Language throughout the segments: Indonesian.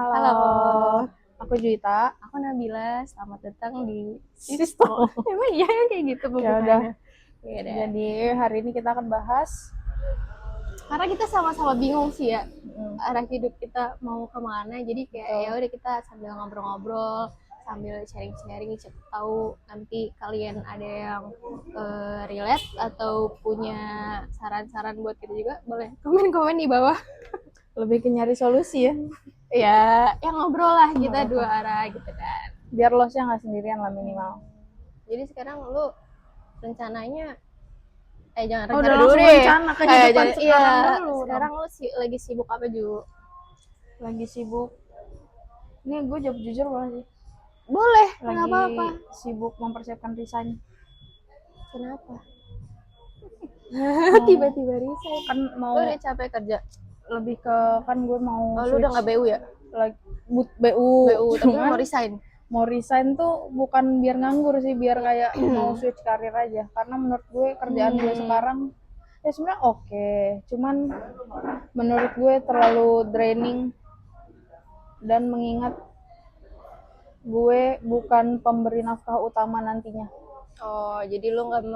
Halo, Halo, aku Juwita. aku Nabila. Selamat datang di Sisto. Emang iya kayak gitu Ya udah. pembukaannya. Ya udah. Jadi hari ini kita akan bahas Karena kita sama-sama bingung sih ya mm, arah hidup kita mau kemana. Jadi kayak Betul. ya udah kita sambil ngobrol-ngobrol, sambil sharing-sharing. Siapa tahu nanti kalian ada yang relate atau punya saran-saran buat kita juga, boleh komen-komen di bawah. lebih ke nyari solusi ya. Ya, yang ngobrol lah kita Ngobrol. dua arah gitu kan. Biar losnya nggak sendirian lah minimal. Jadi sekarang lu rencananya jangan Oh, rencana udah dulu langsung deh. rencana kehidupan Iya, sekarang dulu. sekarang lu lagi sibuk apa, Ju? Lagi sibuk. Ini gue jawab jujur banget sih. Boleh, nggak Lagi apa-apa. sibuk mempersiapkan resign. Kenapa? Mau- Tiba-tiba resign. Kan mau Lu udah capek kerja? lebih ke kan gue mau Oh, lu udah nggak BU ya? lagi BU, BU, tapi cuman mau resign. mau resign tuh bukan biar nganggur sih, biar kayak mau switch karir aja. Karena menurut gue kerjaan gue sekarang ya sebenarnya oke, cuman menurut gue terlalu draining, dan mengingat gue bukan pemberi nafkah utama nantinya. Oh, jadi lu nggak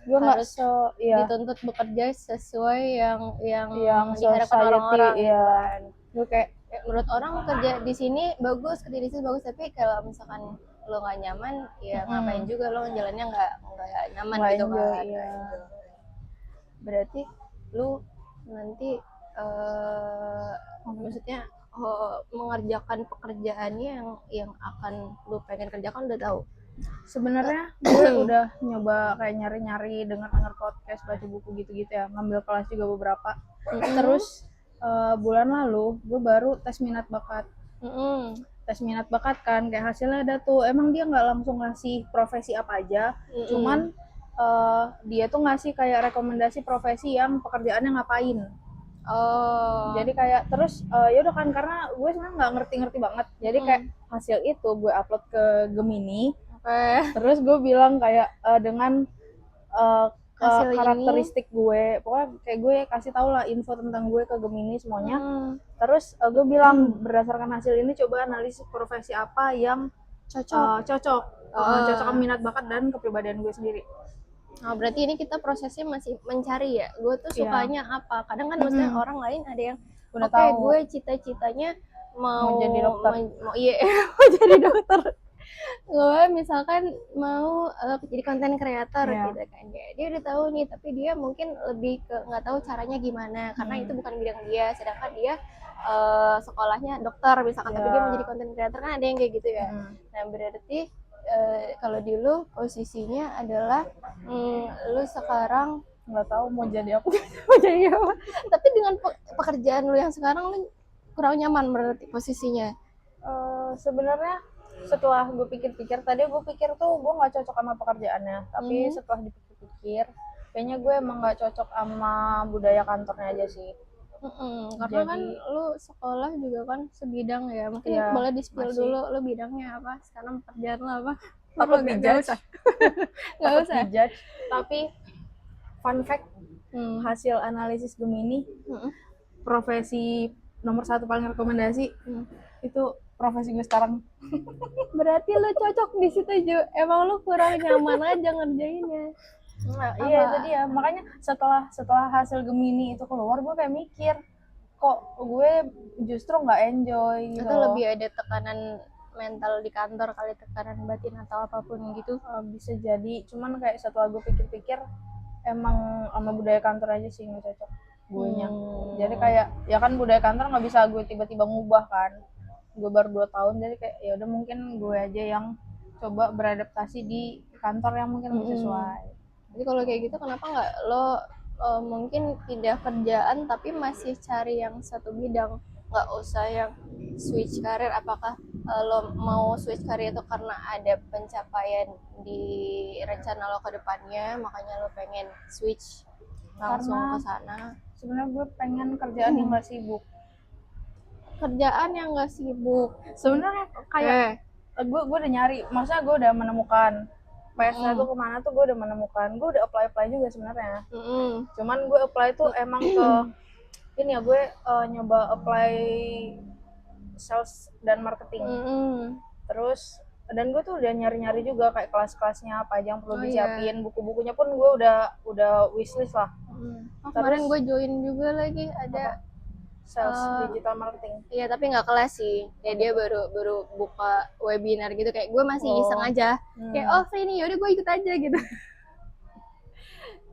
Gue ngerasa nggak harus ya dituntut bekerja sesuai yang yang diharapkan society orang-orang gitu ya. kan. Gue kayak Ya, menurut orang kerja di sini bagus, kerja di sini bagus, tapi kalau misalkan lo nggak nyaman, ya ngapain juga lo jalannya nggak nyaman nggak gitu enjoy, kan. iya. Berarti lu nanti maksudnya mengerjakan pekerjaannya yang akan lu pengen kerjakan udah tahu. Sebenarnya gue udah nyoba kayak nyari-nyari, dengar podcast, baca buku gitu-gitu ya, ngambil kelas juga beberapa. Terus bulan lalu gue baru tes minat bakat. Tes minat bakat kan kayak hasilnya ada tuh, emang dia nggak langsung ngasih profesi apa aja, cuman dia tuh ngasih kayak rekomendasi profesi yang pekerjaannya ngapain. Oh, Jadi kayak terus ya udah kan, karena gue sebenarnya nggak ngerti banget, jadi kayak hasil itu gue upload ke Gemini. Terus gue bilang kayak dengan Hasil karakteristik gue, pokoknya kayak gue kasih tau lah info tentang gue ke Gemini semuanya. Terus gue bilang berdasarkan hasil ini coba analisis profesi apa yang cocok minat bakat dan kepribadian gue sendiri. Nah, berarti ini kita prosesnya masih mencari ya. Gue tuh sukanya apa? Kadang kan maksudnya orang lain ada yang Udah oke, tahu gue cita-citanya mau jadi dokter. mau jadi dokter. Gue misalkan mau jadi konten kreator Iya. gitu kan. Dia udah tahu nih, tapi dia mungkin lebih ke nggak tahu caranya gimana karena itu bukan bidang dia. Sedangkan dia sekolahnya dokter misalkan, tapi dia mau jadi konten kreator, kan ada yang kayak gitu ya. Nah, berarti kalau di lu posisinya adalah lu sekarang nggak tahu mau jadi apa. mau jadi apa, tapi dengan pekerjaan lu yang sekarang lu kurang nyaman berarti posisinya. Sebenarnya setelah gue pikir-pikir, tadi gue pikir tuh gue nggak cocok sama pekerjaannya, tapi setelah dipikir-pikir kayaknya gue emang nggak cocok sama budaya kantornya aja sih. Karena kan lu sekolah juga kan sebidang ya, mungkin boleh di-spill dulu lu bidangnya apa, sekarang pekerjaan lu apa. Takut dijudge. Nggak usah. Dijudge. Tapi fun fact, hasil analisis Gemini, profesi nomor 1 paling rekomendasi itu profesi gue sekarang. Berarti lu cocok di situ, Ju. Emang lu kurang nyaman aja ngerjainnya. Iya, itu dia. Makanya setelah hasil Gemini itu keluar, gue kayak mikir, kok gue justru nggak enjoy gitu. Itu lebih ada tekanan mental di kantor kali, tekanan batin atau apapun gitu. Bisa jadi, cuman kayak setelah gue pikir-pikir emang sama budaya kantor aja sih nggak cocok gue nya. Jadi kayak ya kan budaya kantor nggak bisa gue tiba-tiba ngubah kan. Gue baru 2 tahun, jadi kayak ya udah mungkin gue aja yang coba beradaptasi di kantor yang mungkin lebih sesuai. Jadi kalau kayak gitu kenapa nggak lo mungkin pindah kerjaan tapi masih cari yang satu bidang, nggak usah yang switch karir. Apakah lo mau switch karir itu karena ada pencapaian di rencana lo ke depannya, makanya lo pengen switch langsung ke sana? Sebenarnya gue pengen kerjaan yang nggak sibuk. Kerjaan yang nggak sibuk. Sebenarnya kayak gue udah nyari, maksudnya gue udah menemukan PS-nya tuh kemana tuh, gue udah menemukan, gue udah apply juga sebenarnya. Cuman gue apply tuh emang ke ini ya gue nyoba apply sales dan marketing. Terus dan gue tuh udah nyari-nyari juga kayak kelas-kelasnya apa aja yang perlu disiapin, buku-bukunya pun gue udah wishlist lah. Kemarin gue join juga lagi ada sales digital marketing. Iya, tapi nggak kelas sih. Ya dia baru buka webinar gitu, kayak gue masih iseng aja. Kayak oh free nih, yaudah gue ikut aja gitu.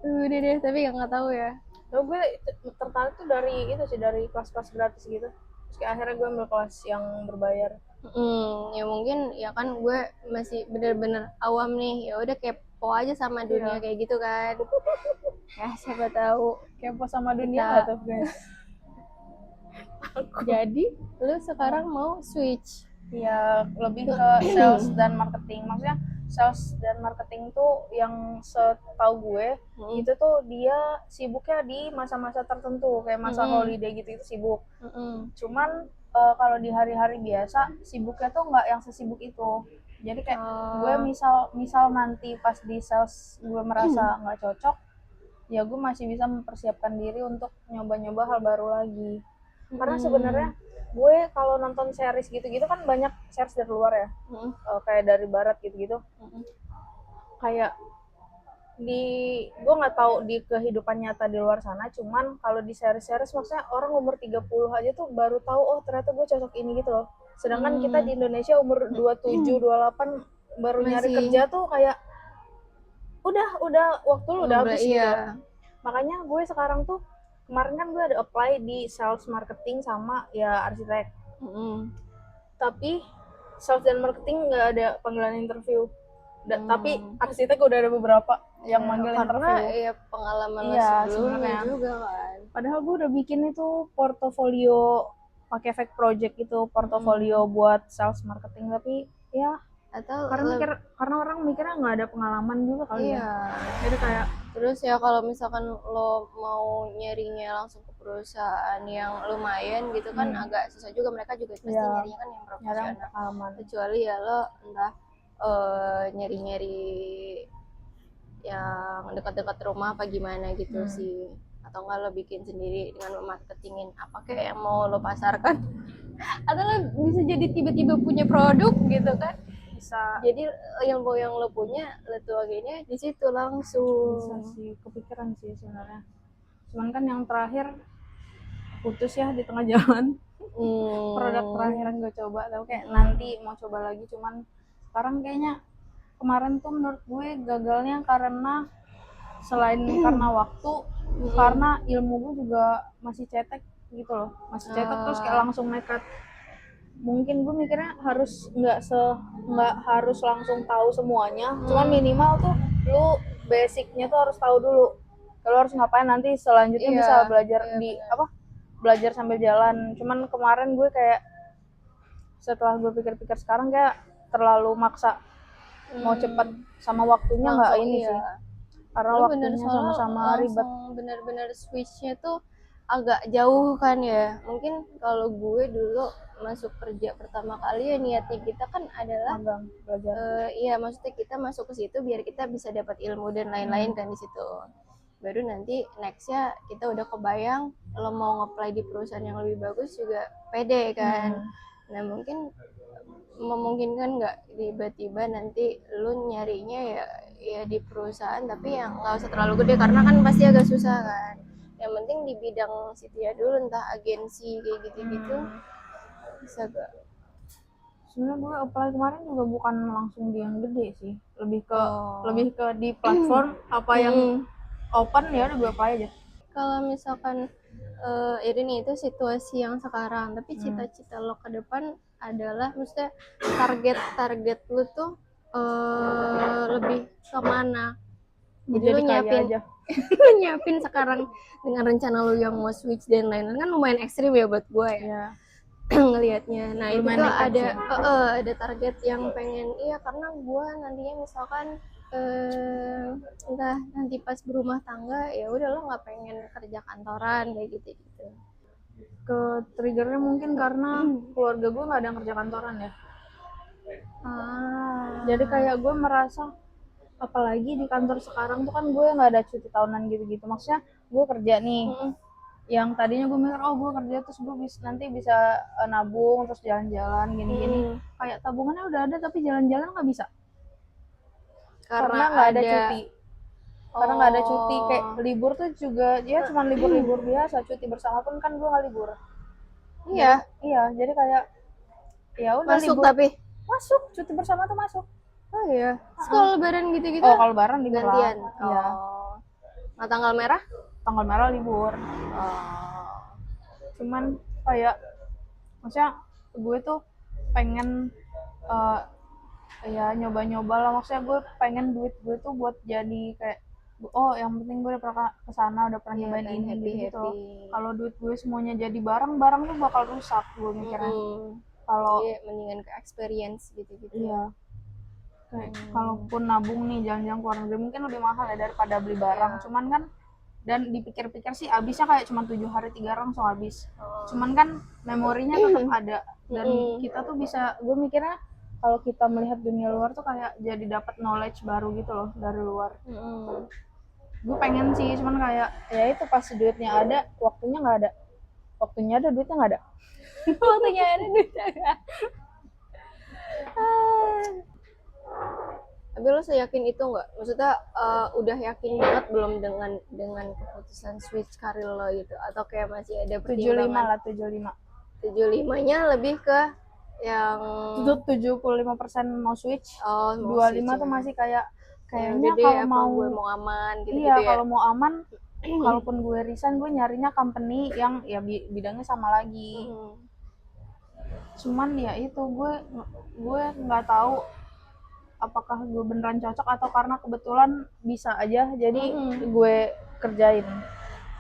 Udah deh, tapi nggak tahu ya. Lalu gue tertarik tuh dari itu sih, dari kelas-kelas gratis gitu. Terus kayak akhirnya gue ambil kelas yang berbayar. Ya mungkin ya kan gue masih bener-bener awam nih, ya udah kepo aja sama dunia kayak gitu kan. Ya siapa tahu kepo sama dunia nggak tuh guys. Jadi lu sekarang mau switch? Ya lebih ke sales dan marketing. Maksudnya sales dan marketing tuh yang setahu gue itu tuh dia sibuknya di masa-masa tertentu kayak masa holiday gitu itu sibuk. Cuman kalau di hari-hari biasa sibuknya tuh nggak yang sesibuk itu. Jadi kayak gue misal nanti pas di sales gue merasa nggak cocok, ya gue masih bisa mempersiapkan diri untuk nyoba-nyoba hal baru lagi. Karena sebenarnya gue kalau nonton series gitu-gitu kan banyak series dari luar ya, kayak dari barat gitu-gitu. Kayak gue nggak tahu di kehidupan nyata di luar sana, cuman kalau di series-series maksudnya orang umur 30 aja tuh baru tahu oh ternyata gue cocok ini gitu loh. Sedangkan kita di Indonesia umur 27, 28 baru nyari kerja tuh kayak udah waktu lu udah habis gitu. Makanya gue sekarang tuh kemarin kan gue ada apply di sales marketing sama ya arsitek. Tapi sales dan marketing nggak ada panggilan interview. Tapi arsitek udah ada beberapa yang manggil interview. Karena ya pengalaman lo sebelumnya juga kan. Padahal gue udah bikin itu portofolio pakai fake project itu, portofolio buat sales marketing, tapi ya atau karena orang mikirnya nggak ada pengalaman juga kali ya. Jadi kayak terus ya kalau misalkan lo mau nyarinya langsung ke perusahaan yang lumayan gitu kan agak susah juga, mereka juga pasti nyarinya kan yang profesional. Kecuali ya lo entah nyari-nyari yang dekat-dekat rumah apa gimana gitu sih, atau enggak lo bikin sendiri dengan memarketingin apa kayak yang mau lo pasarkan atau lo bisa jadi tiba-tiba punya produk gitu kan. Jadi ilmu yang lo punya lo tuanginnya di situ langsung. Bisa sih, kepikiran sih sebenarnya. Cuman kan yang terakhir putus ya di tengah jalan. Produk terakhir yang gue coba, tapi kayak nanti mau coba lagi. Cuman sekarang kayaknya kemarin tuh menurut gue gagalnya karena selain karena waktu, karena ilmu gue juga masih cetek gitu loh, masih cetek. Terus kayak langsung nekat. Mungkin gue mikirnya nggak harus langsung tahu semuanya, cuman minimal tuh lu basicnya tuh harus tahu dulu. Kalau harus ngapain nanti selanjutnya bisa belajar belajar sambil jalan. Cuman kemarin gue kayak setelah gue pikir-pikir sekarang kayak terlalu maksa, mau cepet sama waktunya nggak ini sih. Karena waktunya sama-sama ribet. Bener-bener switchnya tuh agak jauh kan ya. Mungkin kalau gue dulu masuk kerja pertama kali ya niatnya kita kan adalah belajar. Iya, maksudnya kita masuk ke situ biar kita bisa dapat ilmu dan lain-lain kan di situ. Baru nanti nextnya kita udah kebayang lo mau nge-apply di perusahaan yang lebih bagus juga pede kan. Nah mungkin memungkinkan nggak tiba-tiba nanti lu nyarinya ya di perusahaan tapi yang nggak usah terlalu gede karena kan pasti agak susah kan. Yang penting di bidang situ ya dulu, entah agensi kayak gitu-gitu bisa gak? Sebenarnya gue apply kemarin juga bukan langsung di yang gede sih, lebih ke di platform apa yang open ya udah gue apply aja. Kalau misalkan ini itu situasi yang sekarang, tapi cita-cita lo ke depan adalah maksudnya target lu tuh lebih kemana? Jadi lu nyiapin sekarang dengan rencana lu yang mau switch dan lain-lain kan lumayan ekstrim ya buat gue ya. Ngelihatnya. Nah lumayan itu tuh ada target yang pengen karena gue nantinya misalkan entah nanti pas berumah tangga ya udah lo nggak pengen kerja kantoran kayak gitu. Ke triggernya mungkin karena keluarga gue nggak ada yang kerja kantoran ya. Jadi kayak gue merasa apalagi di kantor sekarang tuh kan gue nggak ada cuti tahunan gitu-gitu. Maksudnya gue kerja nih, yang tadinya gue mikir gue kerja terus gue nanti bisa nabung terus jalan-jalan gini-gini, kayak tabungannya udah ada tapi jalan-jalan nggak bisa karena nggak ada cuti. Karena nggak ada cuti, kayak libur tuh juga ya cuma libur-libur biasa, cuti bersama pun kan gue nggak libur. Iya. Iya, jadi kayak ya udah Masuk libur. tapi. Masuk, cuti bersama tuh masuk. Oh iya. Sekolah lebaran gitu-gitu. Oh, kalau lebaran libur gantian. lah. Iya. Nah, tanggal merah? Tanggal merah libur. Cuman kayak maksudnya gue tuh pengen ya nyoba-nyoba lah, maksudnya gue pengen duit gue tuh buat jadi kayak yang penting gue udah pernah kesana, udah pernah nyobain ini gitu. Kalau duit gue semuanya jadi barang-barang tuh bakal rusak gue mikirnya. Kalau mendingan ke experience gitu-gitu. Iya. Kayak kalaupun nabung nih jalan-jalan ke luar negeri mungkin lebih mahal ya daripada beli barang. Cuman kan dan dipikir-pikir sih habisnya kayak cuma 7 hari 3 hari langsung habis. Cuman kan memorinya tetap ada dan kita tuh bisa, gue mikirnya kalau kita melihat dunia luar tuh kayak jadi dapat knowledge baru gitu loh dari luar. Gue pengen sih, cuman kayak ya itu pas duitnya ada, waktunya nggak ada. Waktunya ada, duitnya nggak ada. Waktunya ada, duitnya nggak ada. Tapi lo seyakin itu nggak? Maksudnya udah yakin banget belum dengan keputusan switch karir lo gitu? Atau kayak masih ada pertimbangan? 75 lah, 75-nya lebih ke yang itu 75% mau switch. 25 tuh masih kayaknya kalau mau gue mau aman gitu, iya, gitu ya. kalau mau aman kalaupun gue resign gue nyarinya company yang ya bidangnya sama lagi. Cuman ya itu gue nggak tahu apakah gue beneran cocok atau karena kebetulan bisa aja jadi gue kerjain.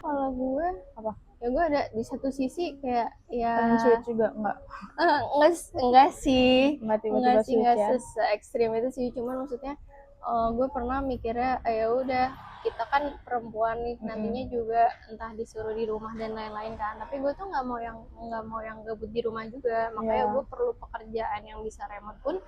Kalau gue apa ya gue ada di satu sisi kayak ya pengen switch juga enggak sih nggak tiba-tiba switch nggak ya se-ekstrim itu sih, cuman maksudnya gue pernah mikirnya ya udah kita kan perempuan nih, nantinya juga entah disuruh di rumah dan lain-lain kan, tapi gue tuh nggak mau yang gabut di rumah juga, makanya gue perlu pekerjaan yang bisa remote pun.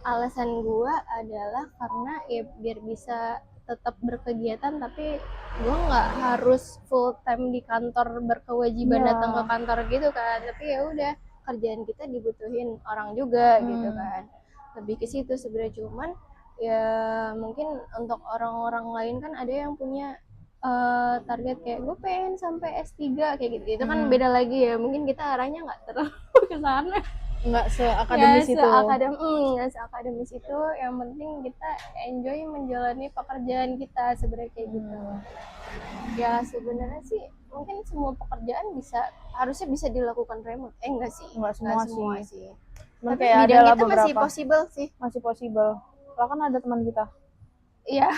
Alasan gue adalah karena ya biar bisa tetap berkegiatan tapi gue nggak harus full time di kantor berkewajiban datang ke kantor gitu kan, tapi ya udah kerjaan kita dibutuhin orang juga gitu kan, lebih ke situ sebenarnya. Cuman ya mungkin untuk orang-orang lain kan ada yang punya target kayak gue pengen sampai S3 kayak gitu, itu kan beda lagi ya, mungkin kita arahnya nggak terlalu ke sana, nggak seakademis itu. Nggak seakademis itu, yang penting kita enjoy menjalani pekerjaan kita sebenarnya kayak gitu. Ya sebenarnya sih mungkin semua pekerjaan harusnya bisa dilakukan remote. Enggak sih. Nggak semua sih. Tapi kayak bidang kita beberapa masih possible sih. Masih possible. Lo kan ada teman kita. Iya.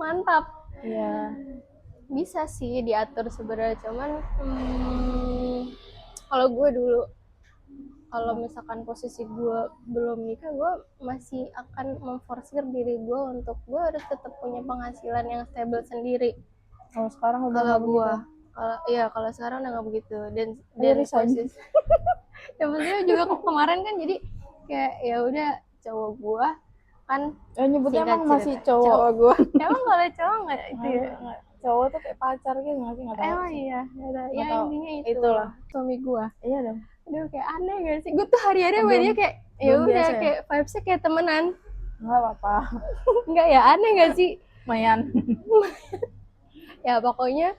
Mantap. Iya. Bisa sih diatur sebenarnya, cuman kalau gue dulu, kalau misalkan posisi gue belum nikah, gue masih akan memforsir diri gue untuk gue harus tetap punya penghasilan yang stable sendiri. Kalau sekarang udah nggak begitu. Kalau sekarang udah nggak begitu, dan posisi yang penting juga kemarin kan jadi kayak ya udah cowok gue kan nyebutnya emang masih cowok gue. Emang kalau cowok nggak itu ya? Cowok tuh kayak pacar gitu nggak sih, nggak tahu. Emang iya, ya intinya itulah suami gue. Iya dong. Aduh kayak aneh gak sih? Gue tuh hari-hari sama dia kayak ya udah kayak vibesnya kayak temenan. Nggak apa-apa. Enggak ya, aneh gak sih? Lumayan. Ya pokoknya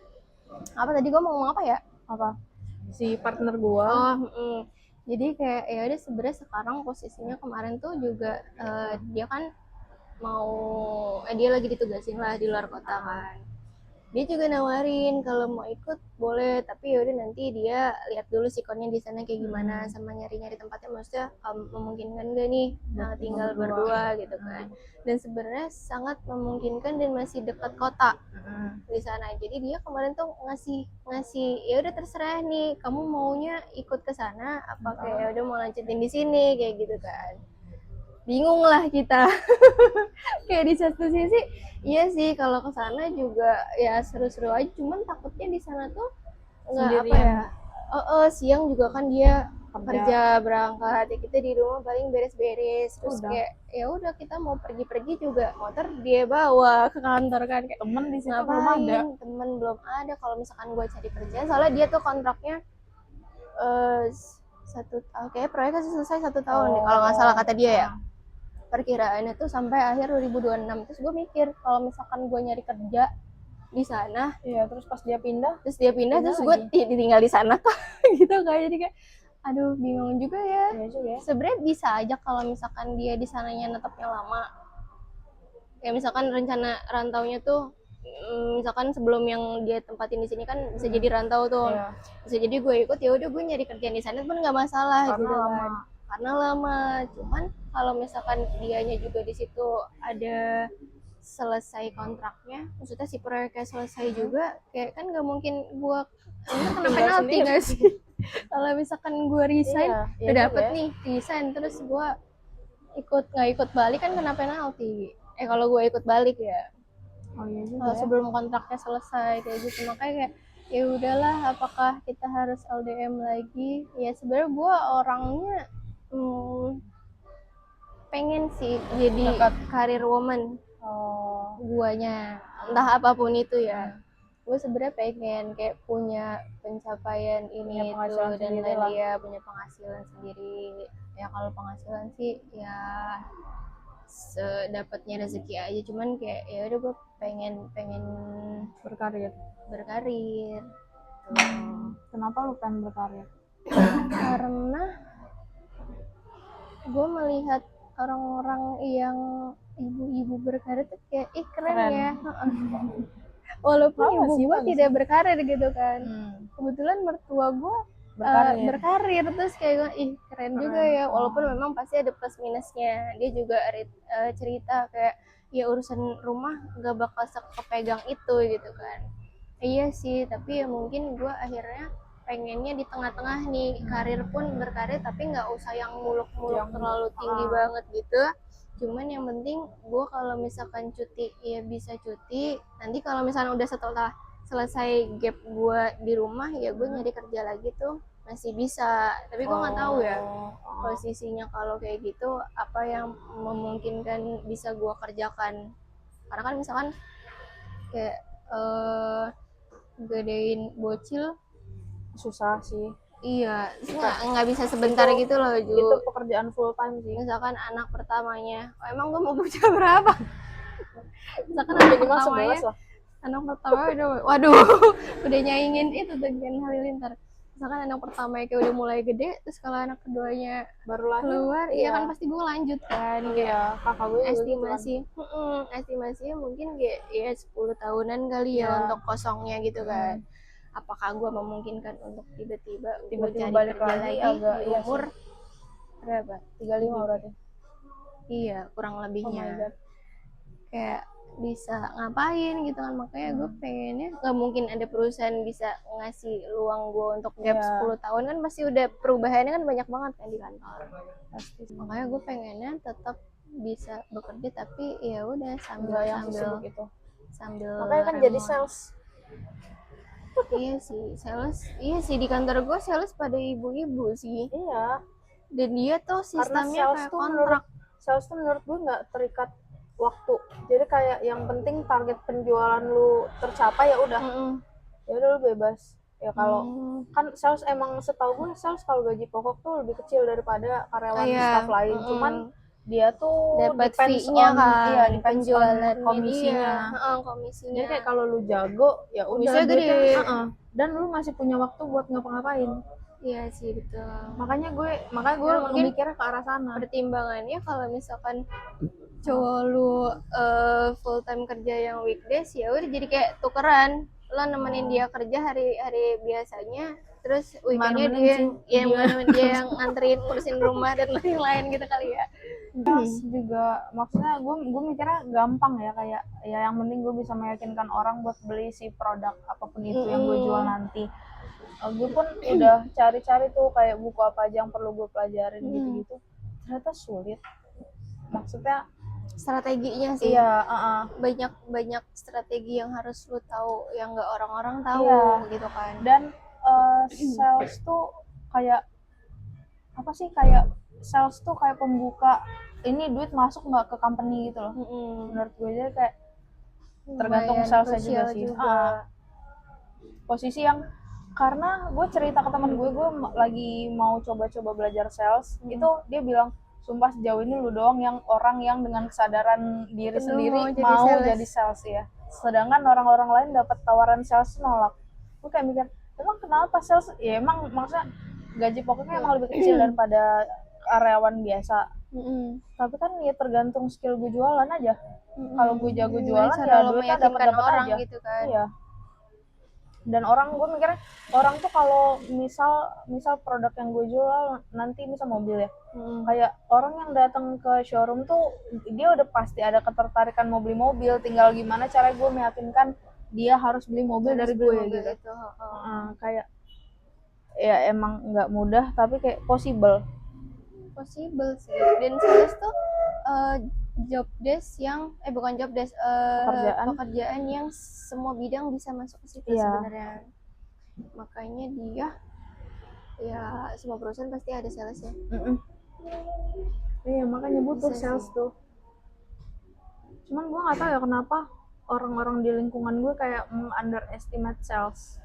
apa tadi gue mau ngomong apa ya? Apa? Si partner gue. Jadi kayak ya udah sebenarnya sekarang posisinya kemarin tuh juga dia kan dia lagi ditugasin lah di luar kota kan. Dia juga nawarin kalau mau ikut boleh, tapi yaudah nanti dia lihat dulu sikonnya di sana kayak gimana, sama nyari-nyari tempatnya, maksudnya memungkinkan gak nih tinggal berdua gitu kan. Dan sebenarnya sangat memungkinkan dan masih dekat kota di sana. Jadi dia kemarin tuh ngasih ya udah terserah nih, kamu maunya ikut ke sana apa kayak udah mau lanjutin di sini kayak gitu kan. Bingung lah kita. Kayak di satu sisi iya sih kalau ke sana juga ya seru-seru aja, cuman takutnya di sana tuh nggak apa ya, siang juga kan dia kerja berangkat ya, kita di rumah paling beres-beres terus Udah. kayak ya udah kita mau pergi-pergi juga motor dia bawa ke kantor kan, kayak Temen di situ belum ada. ngapain, temen belum ada. Kalau misalkan gue cari kerja, soalnya dia tuh kontraknya satu tahun, kayak proyeknya sih selesai 1 tahun deh, kalau nggak salah kata dia ya. Perkiraannya tuh sampai akhir 2026. Terus gue mikir kalau misalkan gue nyari kerja di sana, Iya, terus pas dia pindah terus dia pindah, terus gue tinggal di sana tuh gitu kayak, jadi kayak aduh bingung juga ya. Sebenarnya bisa aja kalau misalkan dia di sananya netapnya lama, ya misalkan rencana rantaunya tuh misalkan sebelum yang dia tempatin di sini kan bisa jadi rantau tuh. Iya. Bisa jadi gue ikut, ya udah gue nyari kerjaan di sana pun nggak masalah Karena gitu lama. kan, karena lama. Cuman kalau misalkan dianya juga di situ ada selesai kontraknya, maksudnya si proyeknya selesai juga, kayak kan nggak mungkin gue kena penalti nggak sih? Kalau misalkan gue resign, Iya, udah iya dapet juga ya. nih resign, terus gue nggak ikut balik kan kena penalti. Kalau gue ikut balik ya, Oh iya juga kalau ya. sebelum kontraknya selesai kayak gitu. Makanya kayak ya udahlah, apakah kita harus LDM lagi? Ya sebenarnya gue orangnya pengen sih jadi Dekat. karir woman. Oh, Guanya entah apapun itu ya, gue sebenarnya pengen kayak punya pencapaian Punya ini itu, penghasilan dan sendiri lah. dia punya penghasilan sendiri. Ya kalau penghasilan sih ya sedapatnya rezeki aja, cuman kayak ya udah gue pengen berkarir. berkarir. Kenapa lu pengen berkarir? Karena gue melihat orang-orang yang ibu-ibu berkarir tuh kayak keren ya. Walaupun Apa ibu sih, gue bagus tidak berkarir gitu kan. Kebetulan mertua gue berkarir. berkarir, terus kayak gue, keren juga ya. Walaupun memang pasti ada plus minusnya. Dia juga cerita kayak ya urusan rumah gak bakal kepegang itu gitu kan. Iya sih, tapi ya mungkin gue akhirnya pengennya di tengah-tengah nih, karir pun berkarir tapi nggak usah yang muluk-muluk terlalu tinggi banget gitu. Cuman yang penting gue kalau misalkan cuti ya bisa cuti. Nanti kalau misalnya udah setelah selesai gap gue di rumah, ya gue nyari kerja lagi tuh masih bisa. Tapi gue nggak tahu ya posisinya kalau kayak gitu apa yang memungkinkan bisa gue kerjakan. Karena kan misalkan kayak gedein bocil Susah sih. iya, nggak bisa sebentar Itu- gitu loh Ju. Itu pekerjaan full time sih. Misalkan anak pertamanya, emang gue mau bocah berapa? Misalkan anak Minimal pertamanya 11 lah. anak pertama waduh udah nyaingin itu dengan Halilintar. Misalkan anak pertama kayak udah mulai gede, terus kalau anak keduanya Baru lahir. keluar, iya kan pasti gue lanjut kan. Iya, kakak gue juga gitu kan. Estimasinya mungkin kayak ya 10 tahunan kali ya untuk kosongnya gitu kan. Apakah gue memungkinkan untuk tiba-tiba cari balik kerja lagi lagi agak di umur berapa? 35 berarti. Iya, kurang Oh my lebihnya. God. Kayak bisa ngapain gitu kan. Makanya gue pengennya nggak mungkin ada perusahaan bisa ngasih luang gue untuk gap 10 tahun kan, pasti udah perubahannya kan banyak banget kan di kantor. Pasti. Makanya gue pengennya tetap bisa bekerja, tapi ya udah sambil Yang sibuk itu. sambil Makanya kan jadi sales. Iya sih di kantor gue sales pada ibu-ibu sih. Iya. Dan dia tuh sistemnya kayak kontrak. Sales tuh menurut gue nggak terikat waktu. Jadi kayak yang penting target penjualan lu tercapai ya udah. Ya udah lu bebas. Ya kalau kan sales emang setahu gue sales kalau gaji pokok tuh lebih kecil daripada karyawan staff lain. Cuman dia tuh dapat depends fee-nya on kan, depends penjualan on komisinya. Komisinya. Jadi kayak kalau lu jago ya udah gede. Dan lu masih punya waktu buat ngapa-ngapain. Iya sih betul. Makanya gue mikirnya ke arah sana. Pertimbangannya kalau misalkan cowok lu full time kerja yang weekdays, ya udah jadi kayak tukeran. Lo nemenin dia kerja hari-hari biasanya, terus weekendnya dia yang nganterin ngurusin rumah dan lain-lain gitu kali ya. Terus juga maksudnya gue mikirnya gampang ya, kayak ya yang penting gue bisa meyakinkan orang buat beli si produk apapun itu yang gue jual nanti. Gue pun udah cari-cari tuh kayak buku apa aja yang perlu gue pelajarin gitu-gitu. Ternyata sulit. Maksudnya strateginya sih. Iya, banyak strategi yang harus lu tahu yang nggak orang-orang tahu gitu kan. Dan sales tuh kayak apa sih, kayak sales tuh kayak pembuka ini duit masuk nggak ke company gitu loh. Menurut gue aja kayak tergantung Lumayan salesnya juga krusial sih. juga. Posisi yang karena gue cerita ke teman gue lagi mau coba-coba belajar sales, itu dia bilang sumpah sejauh ini lu doang yang orang yang dengan kesadaran diri Penuh sendiri mau mau jadi jadi sales ya. Sedangkan orang-orang lain dapat tawaran sales nolak. Gue kayak mikir, emang kenapa sales? Ya emang maksudnya gaji pokoknya emang lebih kecil daripada karyawan biasa. Tapi kan ya tergantung skill gue jualan aja. Kalau gue jago jualan cara ya lo duitnya meyakinkan dapat orang aja. gitu kan. Iya. Dan orang, gue mikirnya orang tuh kalau misal produk yang gue jual nanti misal mobil ya, kayak orang yang datang ke showroom tuh dia udah pasti ada ketertarikan mau beli mobil, tinggal gimana cara gue meyakinkan dia harus beli mobil dari gue gitu. Itu. Kayak ya emang nggak mudah tapi kayak possible sih. Dan sales tuh job desk yang bukan job desk, pekerjaan yang semua bidang bisa masuk ke situ sebenarnya. Makanya dia ya semua perusahaan pasti ada salesnya. Iya, makanya butuh Bisa sales sih. tuh. Cuman gue nggak tahu ya kenapa orang-orang di lingkungan gue kayak underestimate sales.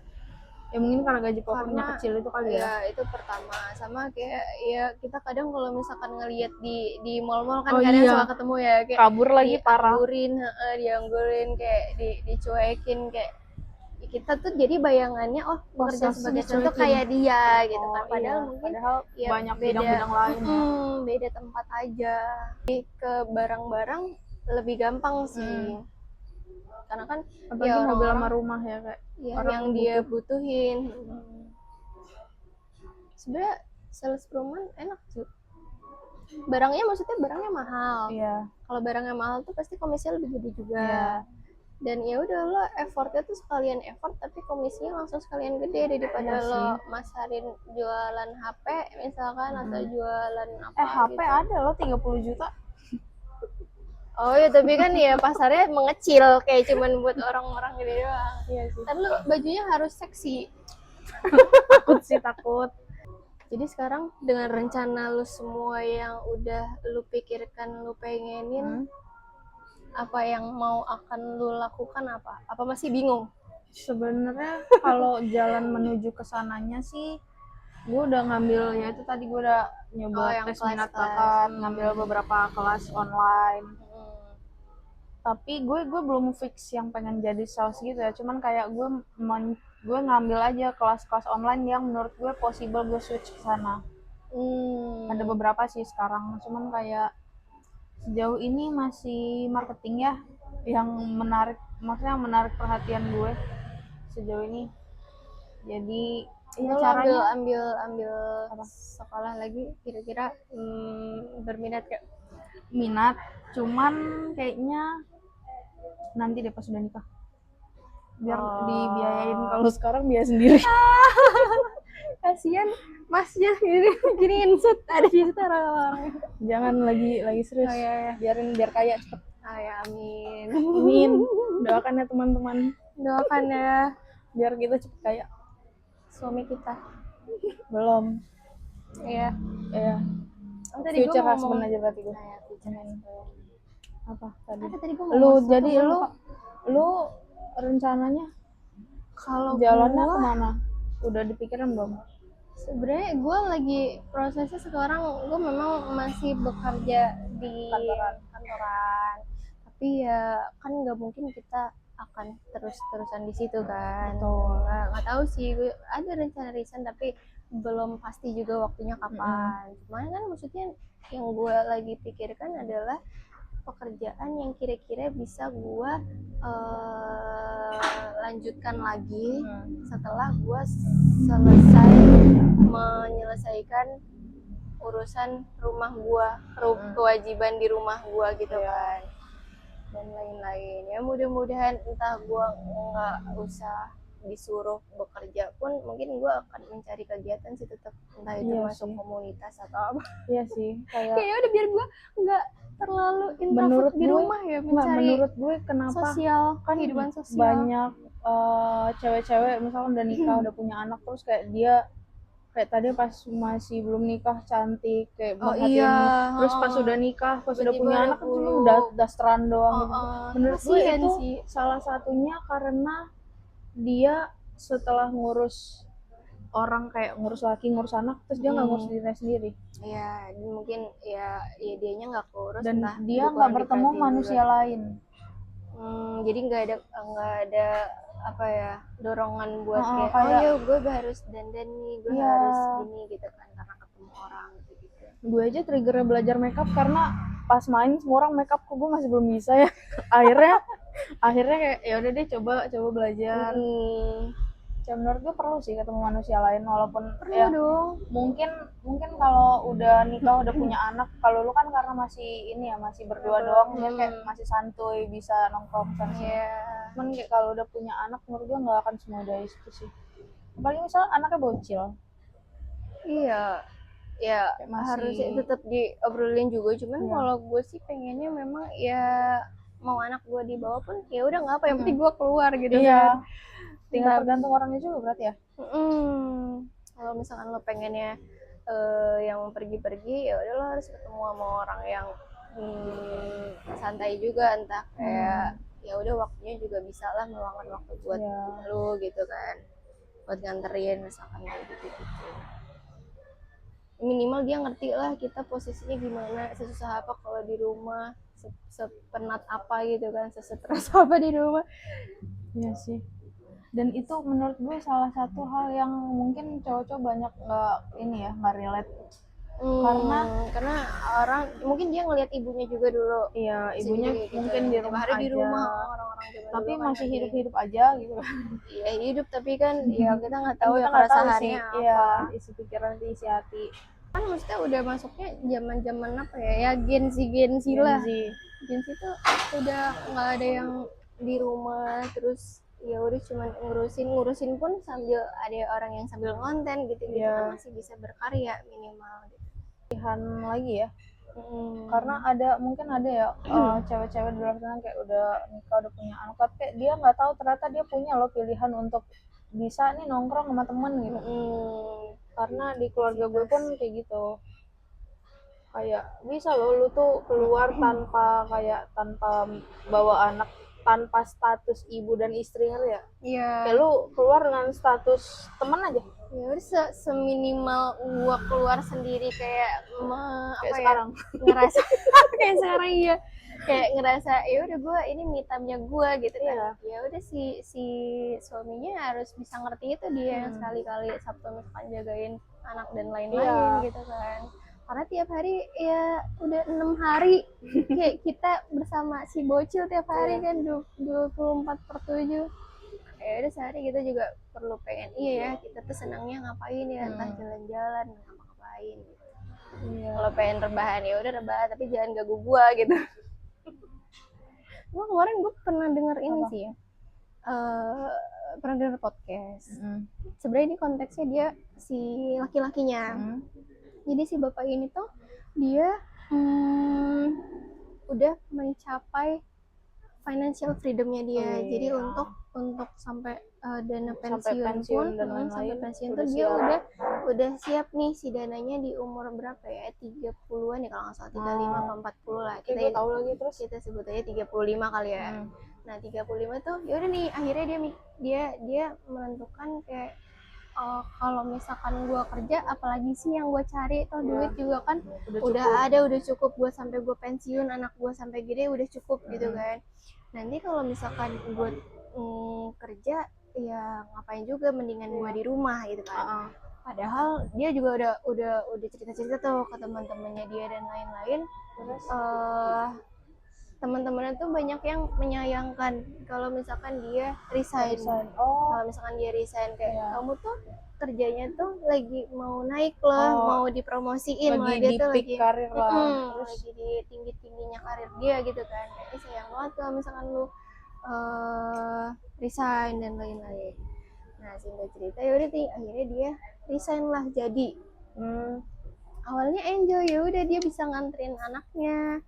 Ya mungkin karena gaji pokoknya kecil itu kali ya. Ya itu pertama, sama kayak ya kita kadang kalau misalkan ngelihat di mall-mall kan kadang suka ketemu ya kayak kabur lagi parah. Dianggurin kayak dicuekin kayak kita tuh jadi bayangannya bekerja sebagai sales tuh kayak dia gitu kan, padahal mungkin ya banyak bidang-bidang lain ya. Beda tempat aja. Jadi ke barang-barang lebih gampang sih. Karena kan apalagi ya mobil sama rumah ya kayak yang dia butuhin. Sebenarnya sales perumahan enak sih. Barangnya mahal. Iya. Kalau barangnya mahal tuh pasti komisinya lebih gede juga. Iya. Dan ya udah lo effortnya tuh sekalian effort tapi komisinya langsung sekalian gede daripada lo masarin jualan HP misalkan atau jualan apa HP gitu. ada lo 30 juta. Oh ya, tapi kan ya pasarnya mengecil kayak cuman buat orang-orang gede doang. Iya sih. Tapi lo bajunya harus seksi. Takut. Jadi sekarang dengan rencana lu semua yang udah lu pikirkan, lu pengenin, apa yang mau akan lu lakukan apa? Apa masih bingung? Sebenarnya kalau jalan menuju ke sananya sih gue udah ngambil, ya itu tadi gue udah nyoba tes minat bakat, ngambil beberapa kelas online. Tapi gue belum fix yang pengen jadi sales gitu ya, cuman kayak gue ngambil aja kelas-kelas online yang menurut gue possible gue switch ke sana. Ada beberapa sih sekarang, cuman kayak sejauh ini masih marketing ya yang maksudnya menarik perhatian gue sejauh ini. Jadi ya caranya ambil sekolah lagi kira-kira berminat gak? Minat, cuman kayaknya nanti deh pas udah nikah biar dibiayain, kalau sekarang biaya sendiri. Kasian masnya gini insert ada di situ orang-orang. Jangan lagi serius. Biar kaya cepet. Ya amin. Doakan ya teman-teman, doakan ya biar kita cepet kaya. Suami kita belum. Iya. Future husband aja berarti gue. Apa tadi lu rencananya kalau jalannya kemana? Udah dipikirin belum? Sebenarnya gue lagi prosesnya sekarang, gue memang masih bekerja di kantoran. Tapi ya kan nggak mungkin kita akan terus-terusan di situ kan. Nggak tahu sih, gue ada rencana resign tapi belum pasti juga waktunya kapan. Cuman kan maksudnya yang gue lagi pikirkan adalah pekerjaan yang kira-kira bisa gue lanjutkan lagi setelah gue selesai menyelesaikan urusan rumah gue, kewajiban di rumah gue gitu kan, dan lain-lain. Ya mudah-mudahan entah gue nggak usah disuruh bekerja pun mungkin gue akan mencari kegiatan sih tetap, entah itu masuk komunitas atau apa. Iya sih, kayaknya udah biar gue nggak terlalu introvert di rumah ya, mencari menurut gue kenapa sosial, kan kehidupan sosial. Banyak cewek-cewek misalkan udah nikah udah punya anak terus kayak dia kayak tadi pas masih belum nikah cantik kayak Oh merhatiin, iya, terus pas heeh. udah nikah, pas udah Tiba-tiba punya ada anak kan cuma buruk. dasteran doang gitu. Menurut gue Kasihan itu sih. salah satunya karena dia setelah ngurus orang kayak ngurus laki ngurus anak terus dia nggak ngurus dirinya sendiri Ya mungkin ya dianya nggak keurus, dan entah dia nggak kurang bertemu diperhatiin manusia juga. lain. Jadi nggak ada apa ya, dorongan buat kayak oh Kayak ya gue harus dandan nih, gue iya, harus gini gitu kan, karena ketemu orang gitu. gue aja triggernya belajar makeup karena pas main semua orang makeup kok gue masih belum bisa ya. akhirnya kayak ya udah deh coba belajar. Ya menurut gue perlu sih ketemu manusia lain walaupun Perlu ya dong. mungkin kalau udah nikah udah punya anak, kalau lu kan karena masih ini ya masih berdua doang ya kayak masih santuy bisa nongkrong sana sini. Cuman kayak kalau udah punya anak menurut gue nggak akan semudah itu sih, apalagi misalnya anaknya bocil. Iya, ya Masih harusnya tetap diobrolin juga. Cuman iya. kalau gue sih pengennya memang ya mau anak gue dibawa pun ya udah nggak apa, yang penting gue keluar gitu iya. kan. Tinggal tergantung orangnya juga berarti ya. Kalau misalkan lo pengennya yang pergi-pergi, ya udah lo harus ketemu sama orang yang santai juga, entah kayak ya udah waktunya juga bisa lah meluangkan waktu buat lo gitu kan, buat nganterin misalkan kayak gitu. Minimal dia ngerti lah kita posisinya gimana, sesusah apa kalau di rumah, sepenat apa gitu kan, sesetres apa di rumah. Iya sih. Dan itu menurut gue salah satu hal yang mungkin cowok-cowok banyak nggak relate. Karena orang mungkin dia ngelihat ibunya juga dulu. Iya, ibunya gitu. mungkin di rumah hari aja. Di rumah orang-orang tapi dulu masih kan hidup aja gitu. Iya hidup, tapi kan ya kita nggak tahu ya Kita nggak tahu sih keresahannya apa. iya, isi pikiran isi hati. Kan maksudnya udah masuknya zaman apa ya Gen Z lah. Gen Z tuh udah nggak ada yang di rumah terus ya udah cuman ngurusin pun sambil ada orang yang sambil konten gitu kan masih bisa berkarya minimal gitu. Pilihan lagi ya. Karena mungkin ada ya cewek-cewek di luar sana kayak udah nikah udah punya anak tapi dia nggak tahu ternyata dia punya loh pilihan untuk bisa nih nongkrong sama temen gitu. Karena di keluarga gue pun kayak gitu, kayak bisa loh lu tuh keluar tanpa bawa anak, tanpa status ibu dan istri ya. Iya. Kayak lu keluar dengan status teman aja. Ya udah seminimal gua keluar sendiri kayak sekarang. Ngerasa kayak sekarang iya. Kayak ngerasa ya udah gua ini me time-nya gua gitu kan. Ya udah si suaminya harus bisa ngerti itu dia yang sekali-kali Sabtu misalkan jagain anak dan lain-lain gitu kan. Karena tiap hari ya udah 6 hari kayak kita bersama si bocil tiap hari kan 24/7. Ya udah sehari kita juga perlu pengen ya kita tuh senangnya ngapain ya, entah jalan-jalan ngapain gitu. Kalau pengen rebahan ya udah rebahan tapi jangan ganggu gua gitu. Gua kemarin gue pernah denger ini sih ya, pernah denger podcast. Sebenarnya ini konteksnya dia si laki-lakinya. Jadi si bapak ini tuh dia udah mencapai financial freedomnya dia. Jadi untuk sampai dana pensiun pun sampai pensiun tuh dia udah siap nih si dananya di umur berapa ya, 30-an ya kalau nggak salah, 35 atau 40 lah. Kita sebut aja 35 kali ya. Nah 35 tuh ya udah nih akhirnya dia menentukan kayak kalau misalkan gue kerja apalagi sih yang gue cari, toh duit juga kan udah ada, udah cukup gue sampai gue pensiun, anak gue sampai gede udah cukup gitu kan. Nanti kalau misalkan gue kerja ya ngapain juga, mendingan gue di rumah gitu kan. Padahal dia juga udah cerita-cerita tuh ke teman-temannya dia dan lain-lain. Teman-temannya tuh banyak yang menyayangkan kalau misalkan dia resign. Kalau misalkan dia resign kayak kamu tuh kerjanya tuh lagi mau naik lah, mau dipromosiin, malah dia tuh lagi karir lagi di tinggi-tingginya karir dia gitu kan. Jadi sayang banget kalau misalkan lu resign dan lain-lain. Nah singkat cerita ya udah akhirnya dia resign lah. Jadi awalnya enjoy, ya udah dia bisa nganterin anaknya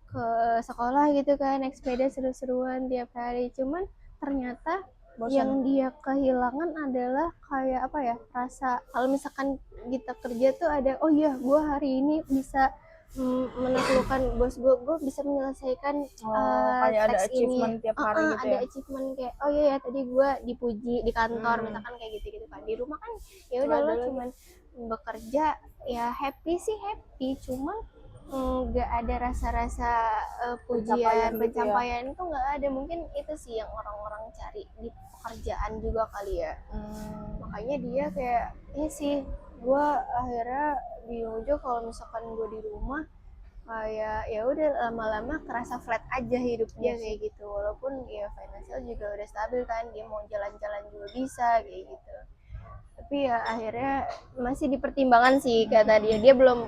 ke sekolah gitu kan, naik sepeda seru-seruan tiap hari. Cuman ternyata yang bosan. dia kehilangan adalah kayak apa ya, rasa kalau misalkan kita kerja tuh ada, oh iya gue hari ini bisa menaklukkan bos gue bisa menyelesaikan Kayak ada teks ini. achievement tiap hari gitu Ada ya. achievement kayak oh iya ya tadi gue dipuji di kantor misalkan kayak gitu kan. Di rumah kan ya udah Nggak lo ada lagi. cuman bekerja, ya happy sih happy, cuman nggak ada rasa-rasa Pencapaian pujian, gitu ya. pencapaian itu nggak ada. Mungkin itu sih yang orang-orang cari di pekerjaan juga kali ya. Makanya dia kayak ini sih, gue akhirnya bingung juga kalau misalkan gue di rumah kayak ya udah lama-lama kerasa flat aja hidup dia kayak gitu. Walaupun ya financial juga udah stabil kan, dia mau jalan-jalan juga bisa kayak gitu. Tapi ya akhirnya masih dipertimbangkan sih kata dia belum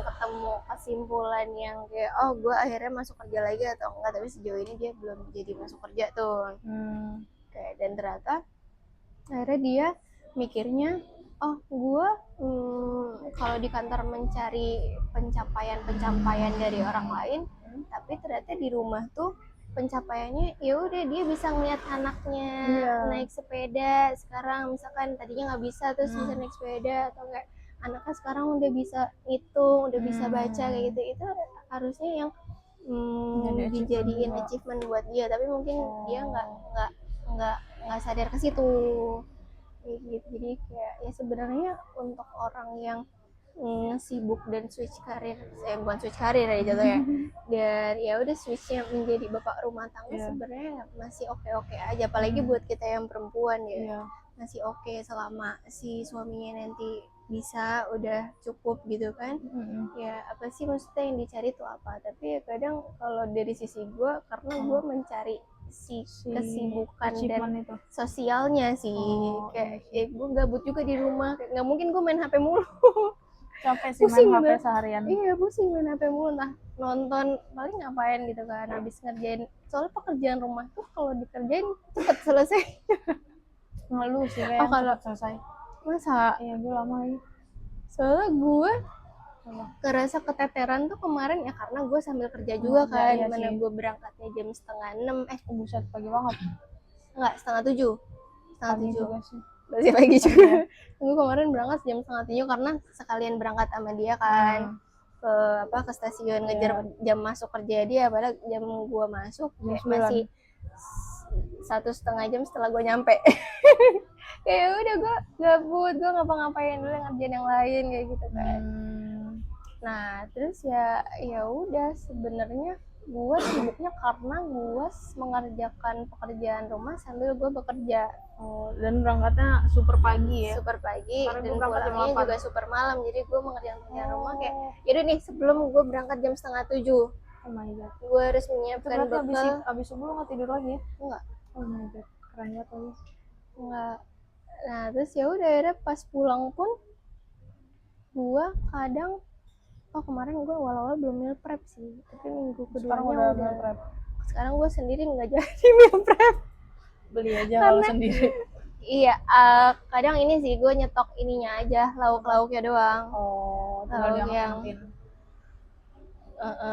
ketemu kesimpulan yang kayak oh gue akhirnya masuk kerja lagi atau enggak, tapi sejauh ini dia belum jadi masuk kerja tuh. Kayak dan ternyata akhirnya dia mikirnya oh gue kalau di kantor mencari pencapaian dari orang lain, tapi ternyata di rumah tuh pencapaiannya ya udah dia bisa ngeliat anaknya naik sepeda sekarang, misalkan tadinya nggak bisa terus bisa naik sepeda, atau kayak anaknya sekarang udah bisa ngitung, udah bisa baca kayak gitu. Itu harusnya yang dijadiin achievement buat dia, tapi mungkin dia nggak sadar ke situ gitu. Jadi kayak ya sebenarnya untuk orang yang sibuk dan switch karir, bukan switch karir ya jatuhnya, dan ya udah switchnya menjadi bapak rumah tangga sebenarnya masih oke aja, apalagi buat kita yang perempuan ya. Masih oke selama si suaminya nanti bisa udah cukup gitu kan. Ya apa sih maksudnya yang dicari tuh apa, tapi ya kadang kalau dari sisi gue, karena gue mencari si kesibukan dan itu. sosialnya sih, kayak gue gabut juga di rumah, kayak nggak mungkin gue main HP mulu. Capek sih main HP seharian. Iya pusing main HP mulu, entah nonton paling ngapain gitu kan, habis ngerjain. Soalnya pekerjaan rumah tuh kalau dikerjain cepet selesai. Ngeluh sih kayak kalau cepet selesai. Masa? Iya gue lama lagi. Soalnya gue kerasa keteteran tuh kemarin ya karena gue sambil kerja juga kan. Iya Dimana gue berangkatnya jam 5:30. Buset pagi banget. Enggak, 6:30. Pagi juga sih. Masih pagi juga. Gue kemarin berangkat jam 6:30 karena sekalian berangkat sama dia kan. Ke stasiun ngejar jam masuk kerja dia, padahal jam gue masuk masih 1,5 jam setelah gue nyampe. Kayak udah gue gabut, gue ngapa-ngapain dulu, ngerjain yang lain kayak gitu kan. Nah terus ya udah sebenarnya gue sibuknya karena gue mengerjakan pekerjaan rumah sambil gue bekerja. Dan berangkatnya super pagi ya. Super pagi. Karena dan pulangnya juga super malam, jadi gue mengerjakan pekerjaan rumah kayak yaudah nih sebelum gue berangkat jam 6:30. Oh my god. Gue harus menyiapkan bekal. Abis subuh lo nggak tidur lagi ya? Enggak. Oh my god, keren banget lagi. Enggak. Nah terus ya udah akhirnya pas pulang pun gue kadang kemarin gue awal-awal belum meal prep sih, tapi minggu keduanya udah meal prep. Sekarang gue sendiri nggak jadi meal prep, beli aja kalau sendiri. Iya, kadang ini sih gue nyetok ininya aja, lauk-lauknya doang. Lauk yang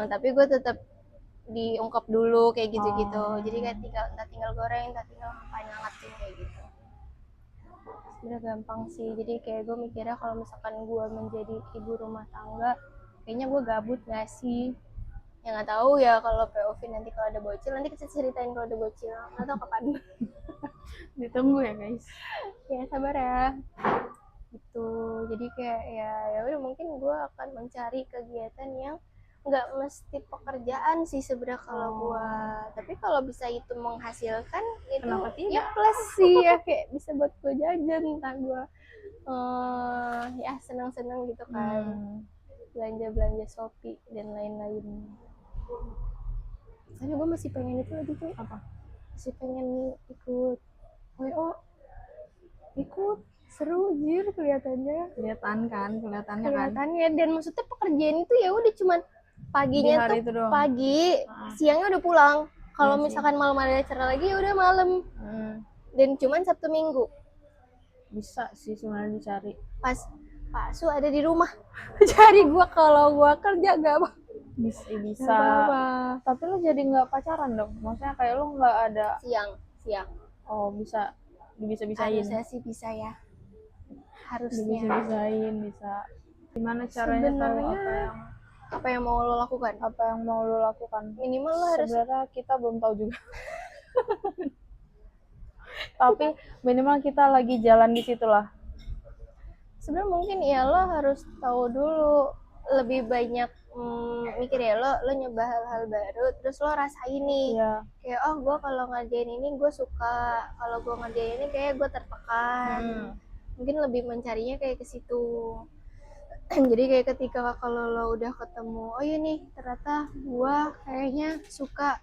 tapi gue tetap diungkep dulu kayak gitu-gitu. Jadi kayak tinggal goreng, tinggal ngapain ngatin kayak gitu. Udah gampang sih. Jadi kayak gue mikirnya kalau misalkan gue menjadi ibu rumah tangga, kayaknya gue gabut gak sih? Ya nggak tahu ya kalau POV nanti kalau ada bocil, nanti kita ceritain kalau ada bocil. Nggak tahu kapan. Ditunggu ya guys. Ya sabar ya. Gitu. Jadi kayak ya udah mungkin gue akan mencari kegiatan yang nggak mesti pekerjaan sih sebenarnya kalau gue. Tapi kalau bisa itu menghasilkan itu ya plus sih ya, kayak bisa buat gue jajan, entah gue ya senang-senang gitu kan. Belanja Shopee dan lain-lain. Tapi gue masih pengen itu lagi tuh. Apa? Masih pengen ikut WO. Ikut seru jir kelihatannya. Kelihatannya. Dan maksudnya pekerjaan itu ya udah cuman paginya tuh pagi, siangnya udah pulang. Kalau misalkan malam ada acara lagi ya udah malam. Dan cuman Sabtu Minggu. Bisa sih sebenarnya dicari. Pas Pak Su ada di rumah. Cari gue kalau gue kerja gak apa. Bisa. Tapi lo jadi nggak pacaran dong? Maksudnya kayak lo nggak ada siang. Oh, bisa bisa-bisain. Harusnya sih bisa ya. Harusnya. Bisa-bisain, bisa. Gimana caranya tahu Sebenarnya apa yang mau lo lakukan? Minimal lo harus sebenarnya kita belum tahu juga. Tapi minimal kita lagi jalan di situ lah. Sebenarnya mungkin ya lo harus tahu dulu, lebih banyak mikir ya, lo nyoba hal-hal baru terus lo rasain nih. Iya. Kayak oh gue kalau ngerjain ini gue suka, kalau gue ngerjain ini kayak gue tertekan. Mungkin lebih mencarinya kayak ke situ. Jadi kayak ketika kalau lo udah ketemu, oh iya nih ternyata gue kayaknya suka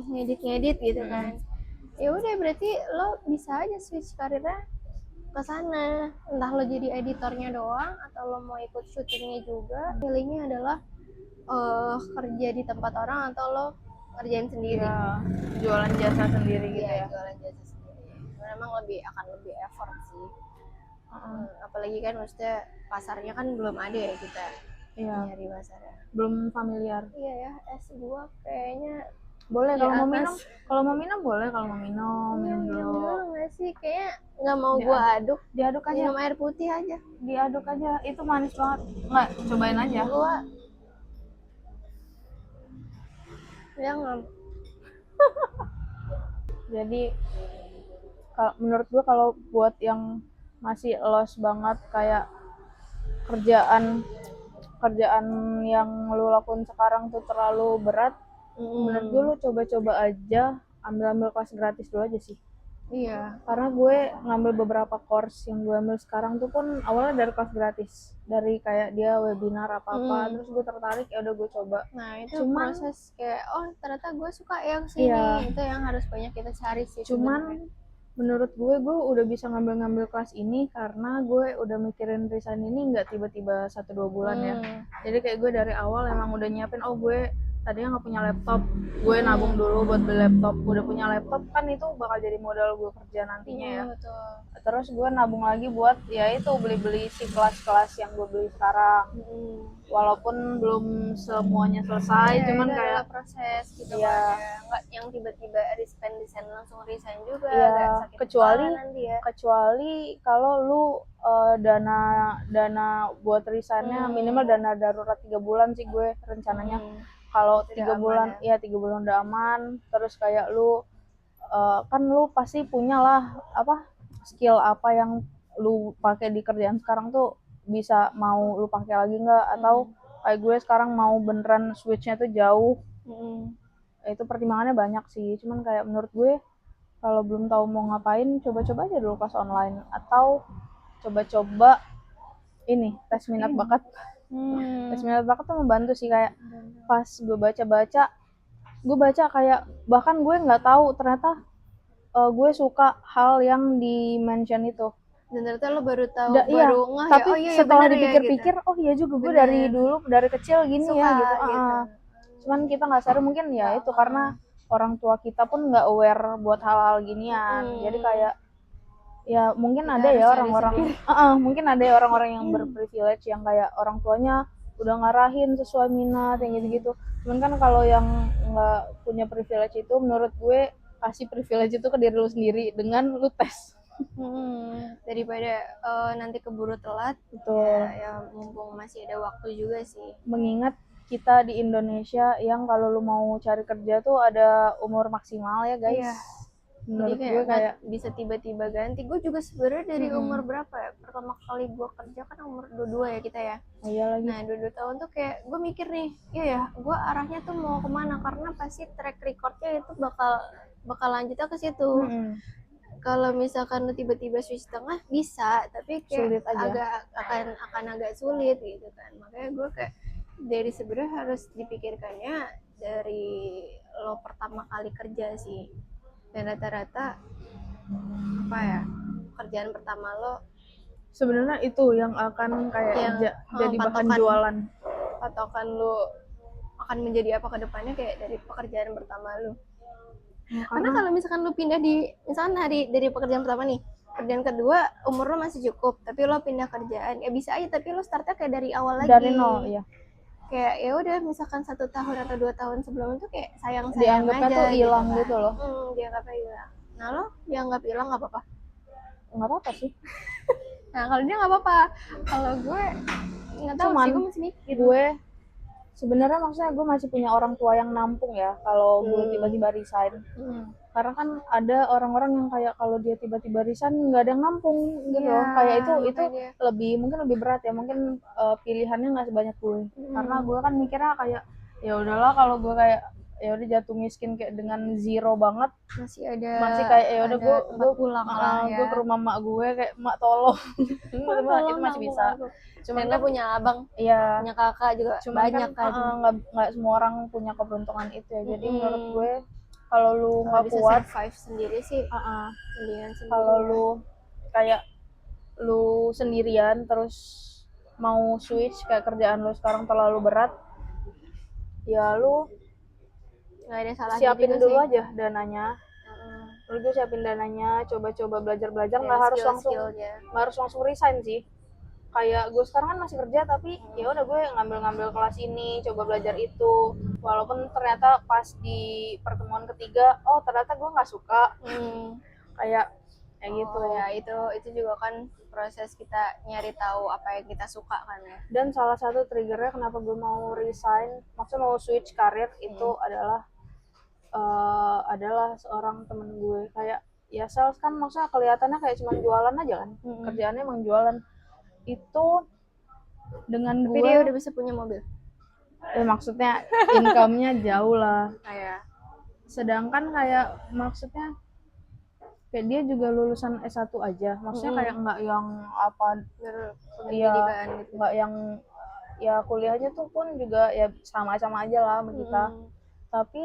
ngedit gitu kan, ya udah berarti lo bisa aja switch karirnya ke sana, entah lo jadi editornya doang atau lo mau ikut syutingnya juga. Pilihnya adalah kerja di tempat orang atau lo kerjain sendiri. Ya, jualan jasa sendiri gitu ya. Jualan jasa sendiri. Memang akan lebih effort sih. Apalagi kan maksudnya pasarnya kan belum ada ya kita. Iya. Nyari pasarnya. Belum familiar. Iya ya, gua kayaknya boleh kalau mau minum. Kalau mau minum boleh, kalau mau minum dulu. Nggak sih, kayaknya nggak mau gua aduk. Diaduk aja. Minum air putih aja. Diaduk aja, itu manis banget. Nggak, cobain aja. Gua jangan. Jadi menurut gua kalau buat yang masih los banget kayak kerjaan yang lu lakuin sekarang tuh terlalu berat, menurut gue lu coba-coba aja ambil kelas gratis dulu aja sih. Iya. Karena gue ngambil beberapa course yang gue ambil sekarang tuh pun awalnya dari kelas gratis, dari kayak dia webinar apa-apa, terus gue tertarik, ya udah gue coba. Nah itu proses kayak oh ternyata gue suka yang sini, itu yang harus banyak kita cari sih. Cuman menurut gue udah bisa ngambil kelas ini karena gue udah mikirin resign ini nggak tiba-tiba 1-2 bulan ya. Jadi kayak gue dari awal emang udah nyiapin, oh gue tadinya nggak punya laptop, gue nabung dulu buat beli laptop. Udah punya laptop kan itu bakal jadi modal gue kerja nantinya ya. Betul. Terus gue nabung lagi buat ya itu beli si kelas-kelas yang gue beli sekarang. Walaupun belum semuanya selesai, cuman kayak proses gitu ya. Nggak yang tiba-tiba resign langsung resign juga. Ya, kecuali kalau lu dana buat resignnya minimal dana darurat 3 bulan sih gue rencananya. Kalau 3 bulan ya 3 bulan udah aman. Terus kayak lu kan lu pasti punya lah skill apa yang lu pakai di kerjaan sekarang tuh bisa mau lu pakai lagi nggak, atau kayak gue sekarang mau beneran switchnya tuh jauh. Itu pertimbangannya banyak sih, cuman kayak menurut gue kalau belum tahu mau ngapain, coba-coba aja dulu kelas online atau coba-coba ini tes minat bakat. Tes minat bakat tuh membantu sih, kayak pas gue baca kayak bahkan gue nggak tahu ternyata gue suka hal yang di mention itu. Dan ternyata lo baru tahu, tapi setelah dipikir-pikir ya, gitu. Oh iya juga gue dari kecil gini suka, ya gitu. Cuman kita nggak sadar mungkin ya itu karena orang tua kita pun nggak aware buat hal-hal ginian. Jadi kayak ya mungkin kita ada ya orang-orang mungkin ada ya orang-orang yang berprivilege yang kayak orang tuanya udah ngarahin sesuai minat yang gitu-gitu. Cuman kan kalau yang nggak punya privilege itu, menurut gue kasih privilege itu ke diri lu sendiri dengan lu tes. Daripada nanti keburu telat. Betul. Ya mumpung masih ada waktu juga sih. Mengingat kita di Indonesia yang kalau lu mau cari kerja tuh ada umur maksimal ya guys. Iya. Menurut gue kayak bisa tiba-tiba ganti. Gue juga sebenarnya dari umur berapa ya? Pertama kali gue kerja kan umur 22 ya kita ya. Iya lagi. Nah 22 tahun tuh kayak gue mikir nih, iya ya, gue arahnya tuh mau kemana, karena pasti track recordnya itu bakal lanjutnya ke situ. Kalau misalkan lu tiba-tiba switch tengah bisa, tapi kayak akan agak sulit gitu kan. Makanya gue kayak dari sebenarnya harus dipikirkannya dari lo pertama kali kerja sih. Dan rata-rata kerjaan pertama lo sebenarnya itu yang akan kayak jadi bahan jualan. Patokan lo akan menjadi apa ke depannya kayak dari pekerjaan pertama lo. Karena kalau misalkan lo pindah misalkan dari pekerjaan pertama nih, kerjaan kedua umur lo masih cukup, tapi lo pindah kerjaan ya bisa aja, tapi lo startnya kayak dari awal lagi. Dari nol, ya. Kayak ya udah misalkan 1 tahun atau 2 tahun sebelum itu kayak sayang aja. Dianggapnya tuh hilang gitu loh. Dianggapnya hilang. Nah lo dianggap hilang nggak apa-apa? Nggak apa-apa sih. Nah kalau dia nggak apa-apa, kalau gue nggak tahu Cuman sih, gue masih mikir. gue sebenarnya maksudnya gue masih punya orang tua yang nampung ya kalau gue tiba-tiba resign. Karena kan ada orang-orang yang kayak kalau dia tiba-tiba resign nggak ada yang nampung gitu Iya, loh. Kayak itu makanya. mungkin lebih berat ya, mungkin pilihannya nggak sebanyak gue. Karena gue kan mikirnya kayak ya udahlah kalau gue kayak ya udah jatuh miskin kayak dengan zero banget, masih ada, masih kayak ya udah gue tempat pulang lah ya. gue ke rumah mak gue kayak mak tolong. Itu masih bisa. Cuman Dan kan lo punya abang, iya, punya kakak juga cuman banyak kan. nggak semua orang punya keberuntungan itu ya. Jadi menurut gue kalau lu Kalau nggak bisa kuat, survive sendiri sih, mendingan sendiri. kalau ya. lu kayak lu sendirian terus mau switch kayak kerjaan lu sekarang terlalu berat, ya lu nggak ada salahnya siapin juga dulu sih. aja dananya. Lu juga siapin dananya, coba-coba belajar nggak harus langsung nggak harus langsung resign sih. Kayak gue sekarang kan masih kerja tapi ya udah gue ngambil kelas ini, coba belajar itu, walaupun ternyata pas di pertemuan ketiga ternyata gue nggak suka. kayak gitu ya itu juga kan proses kita nyari tahu apa yang kita suka kan ya. Dan salah satu triggernya kenapa gue mau resign, maksudnya mau switch karir itu adalah seorang temen gue. Kayak ya sales kan maksudnya kelihatannya kayak cuma jualan aja kan, kerjaannya emang jualan. Itu dengan Tapi gue dia udah bisa punya mobil. Maksudnya income-nya jauh lah. Kayak Sedangkan kayak maksudnya kayak dia juga lulusan S1 aja. Maksudnya kayak nggak yang apa berpendidikan gitu. Nggak yang ya kuliahnya tuh pun juga ya sama-sama aja lah sama kita. Tapi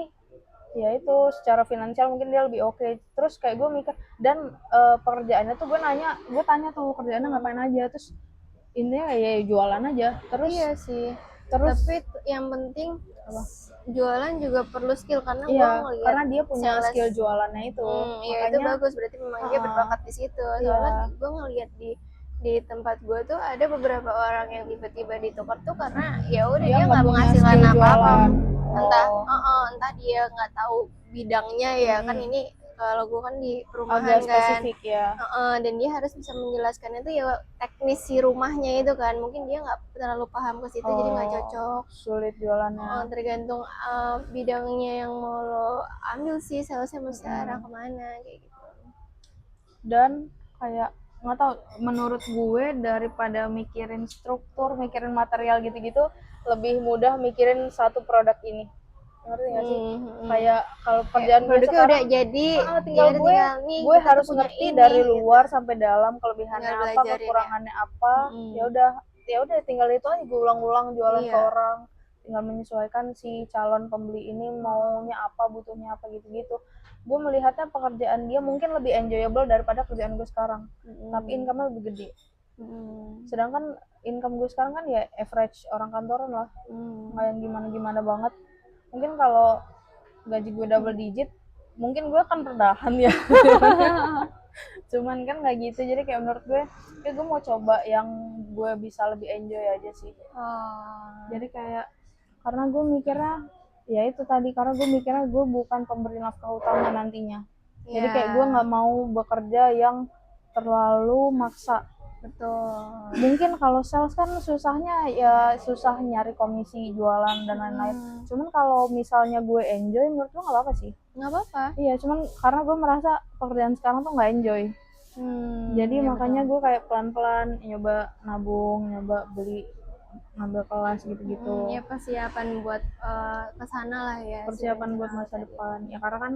ya itu secara finansial mungkin dia lebih oke. Terus kayak gue mikir dan pekerjaannya tuh gue tanya tuh kerjaannya ngapain aja, terus intinya ya jualan aja. Terus iya sih. Terus tapi yang penting jualan juga perlu skill karena iya, gue ngeliat karena dia punya skill jualannya itu. Iya itu bagus, berarti memang dia berbakat di situ. Soalnya gue ngeliat di tempat gue tuh ada beberapa orang yang tiba-tiba ditukar tuh karena ya udah dia nggak menghasilkan apa-apa. Entah dia nggak tahu bidangnya ya kan. Ini kalau gue kan di perumahan agak spesifik ya. Dan dia harus bisa menjelaskannya tuh ya teknis si rumahnya itu kan, mungkin dia nggak terlalu paham ke situ, jadi nggak cocok, sulit jualannya. tergantung bidangnya yang mau lo ambil sih, salesnya mesti arah kemana kayak gitu. Dan kayak nggak tahu, menurut gue daripada mikirin struktur, mikirin material gitu-gitu, lebih mudah mikirin satu produk ini. Ngerti nggak sih? Kayak kalau kerjaan gue sekarang udah jadi, tinggal gue harus ngerti dari luar sampai dalam kelebihannya apa, kekurangannya apa. Ya udah tinggal itu aja gue ulang-ulang jualan ke orang, tinggal menyesuaikan si calon pembeli ini maunya apa, butuhnya apa gitu-gitu. Gue melihatnya pekerjaan dia mungkin lebih enjoyable daripada kerjaan gue sekarang, tapi income-nya lebih gede. Sedangkan income gue sekarang kan ya average orang kantoran lah, nggak yang gimana-gimana banget. Mungkin kalau gaji gue double digit mungkin gue akan bertahan ya. Cuman kan nggak gitu, jadi kayak menurut gue kayak gue mau coba yang gue bisa lebih enjoy aja sih. Jadi kayak karena gue mikirnya ya itu tadi, karena gue mikirnya gue bukan pemberi nafkah utama nantinya. Jadi kayak gue nggak mau bekerja yang terlalu maksa. Betul. Mungkin kalau sales kan susahnya ya susah nyari komisi jualan dan lain-lain. Cuman kalau misalnya gue enjoy, menurut gue nggak apa-apa sih. Nggak apa-apa. Iya, cuman karena gue merasa pekerjaan sekarang tuh nggak enjoy. Jadi ya makanya gue kayak pelan-pelan nyoba nabung, nyoba beli, ngambil kelas gitu-gitu. Ya persiapan buat kesana lah ya. Persiapan buat masa depan. Ya karena kan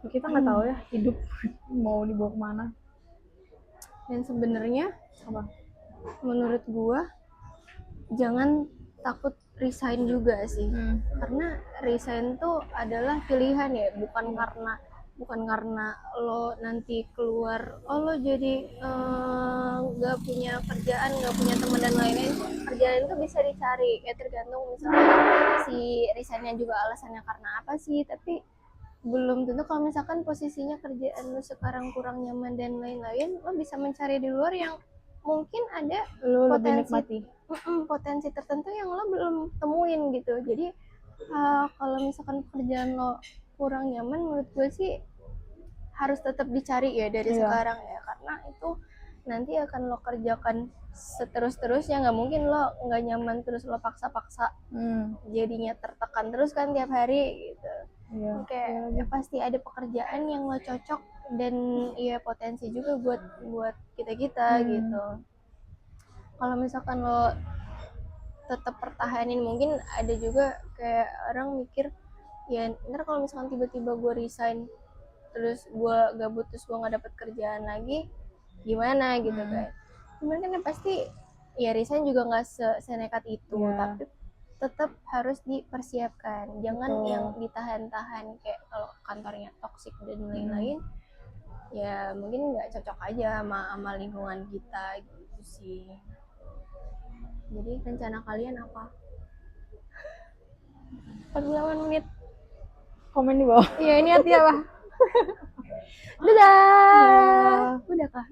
kita nggak tahu ya hidup mau dibawa kemana. Dan sebenarnya menurut gua jangan takut resign juga sih. Karena resign tuh adalah pilihan ya, bukan karena lo nanti keluar lo jadi nggak punya kerjaan, nggak punya teman dan lain-lain. Kerjaan itu bisa dicari ya, tergantung misalnya si resignnya juga alasannya karena apa sih. Tapi belum tentu kalau misalkan posisinya kerjaan lo sekarang kurang nyaman dan lain-lain, lo bisa mencari di luar yang mungkin ada potensi tertentu yang lo belum temuin gitu. Jadi kalau misalkan pekerjaan lo kurang nyaman, menurut gue sih harus tetap dicari ya dari Iya. sekarang ya, karena itu nanti akan lo kerjakan seterus-terusnya. Nggak mungkin lo nggak nyaman terus lo paksa-paksa, jadinya tertekan terus kan tiap hari gitu. Iya. Kayak ya pasti ada pekerjaan yang lo cocok dan ya potensi juga buat kita gitu. Kalau misalkan lo tetap pertahanin, mungkin ada juga kayak orang mikir ya ntar kalau misalkan tiba-tiba gue resign terus gue gabut terus gue nggak dapet kerjaan lagi gimana gitu kan. Cuman kan pasti ya resign juga nggak senekat itu, tapi tetap harus dipersiapkan, jangan yang ditahan-tahan kayak kalau kantornya toksik dan lain-lain. Ya mungkin nggak cocok aja sama lingkungan kita gitu sih. Jadi rencana kalian apa? 48 menit. Komen di bawah. Iya, ini hati apa? Dadah. Udah kah?